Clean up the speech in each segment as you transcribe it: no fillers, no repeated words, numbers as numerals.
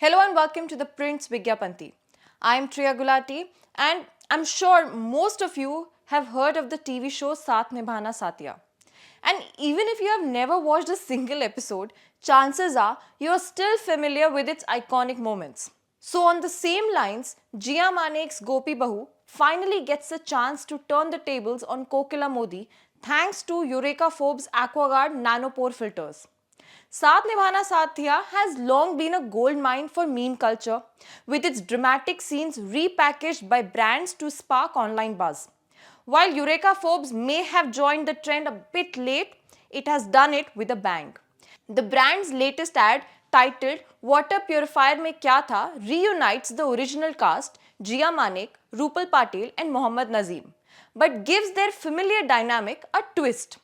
Hello and welcome to ThePrint's Vigyapanti. I am Triya Gulati and I'm sure most of you have heard of the TV show Saath Nibhaana Saathiya. And even if you have never watched a single episode, chances are you are still familiar with its iconic moments. So on the same lines, Gia Manek's Gopi Bahu finally gets a chance to turn the tables on Kokila Modi thanks to Eureka Forbes AquaGuard nanopore filters. Saath Nibhaana Saathiya has long been a gold mine for meme culture, with its dramatic scenes repackaged by brands to spark online buzz. While Eureka Forbes may have joined the trend a bit late, it has done it with a bang. The brand's latest ad, titled Water Purifier Mein Kya Tha, reunites the original cast, Gia Manek, Rupal Patel and Mohammad Nazim, but gives their familiar dynamic a twist.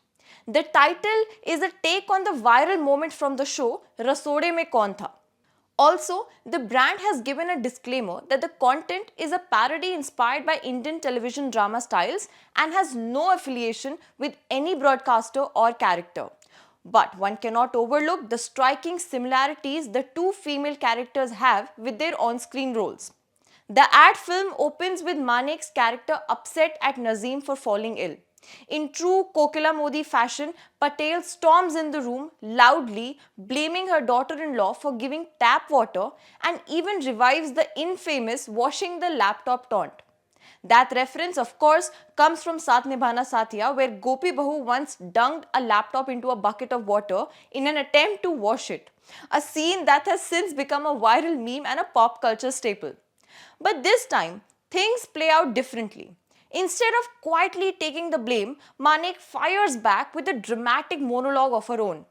The title is a take on the viral moment from the show Rasode Mein Kon Tha. Also, the brand has given a disclaimer that the content is a parody inspired by Indian television drama styles and has no affiliation with any broadcaster or character. But one cannot overlook the striking similarities the two female characters have with their on-screen roles. The ad film opens with Manek's character upset at Nazim for falling ill. In true Kokila Modi fashion, Patel storms in the room loudly, blaming her daughter-in-law for giving tap water and even revives the infamous washing the laptop taunt. That reference, of course, comes from Saath Nibhaana Saathiya, where Gopi Bahu once dunked a laptop into a bucket of water in an attempt to wash it. A scene that has since become a viral meme and a pop culture staple. But this time, things play out differently. Instead of quietly taking the blame, Manek fires back with a dramatic monologue of her own.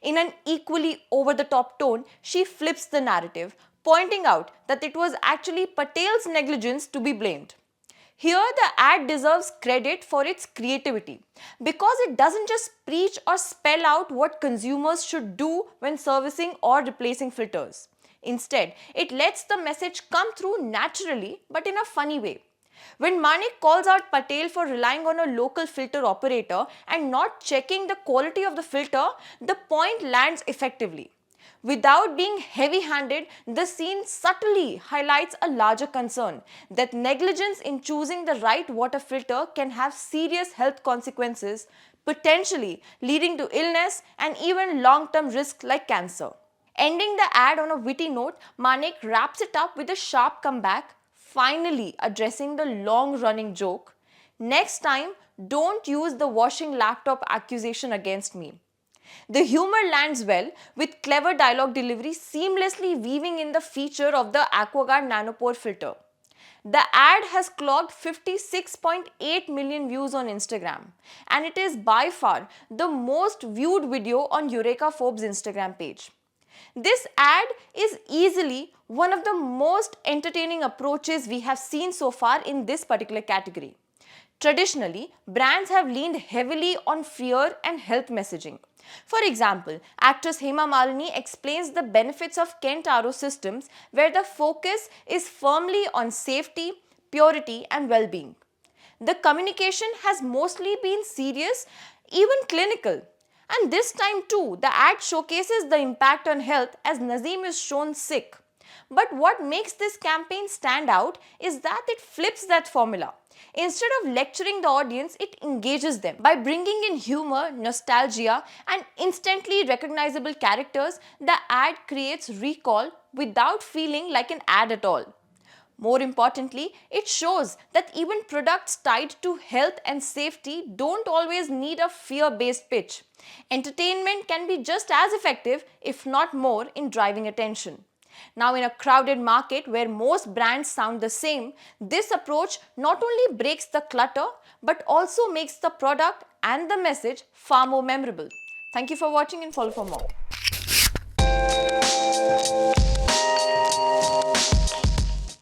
In an equally over-the-top tone, she flips the narrative, pointing out that it was actually Patel's negligence to be blamed. Here, the ad deserves credit for its creativity because it doesn't just preach or spell out what consumers should do when servicing or replacing filters. Instead, it lets the message come through naturally but in a funny way. When Manek calls out Patel for relying on a local filter operator and not checking the quality of the filter, the point lands effectively. Without being heavy-handed, the scene subtly highlights a larger concern that negligence in choosing the right water filter can have serious health consequences, potentially leading to illness and even long-term risks like cancer. Ending the ad on a witty note, Manek wraps it up with a sharp comeback, finally addressing the long-running joke, "Next time, don't use the washing laptop accusation against me." The humor lands well, with clever dialogue delivery seamlessly weaving in the feature of the AquaGuard nanopore filter. The ad has clocked 56.8 million views on Instagram, and it is by far the most viewed video on Eureka Forbes' Instagram page. This ad is easily one of the most entertaining approaches we have seen so far in this particular category. Traditionally, brands have leaned heavily on fear and health messaging. For example, actress Hema Malini explains the benefits of Kent RO systems, where the focus is firmly on safety, purity and well-being. The communication has mostly been serious, even clinical. And this time too, the ad showcases the impact on health as Nazim is shown sick. But what makes this campaign stand out is that it flips that formula. Instead of lecturing the audience, it engages them. By bringing in humor, nostalgia and instantly recognizable characters, the ad creates recall without feeling like an ad at all. More importantly, it shows that even products tied to health and safety don't always need a fear-based pitch. Entertainment can be just as effective, if not more, in driving attention. Now, in a crowded market where most brands sound the same, this approach not only breaks the clutter, but also makes the product and the message far more memorable. Thank you for watching and follow for more.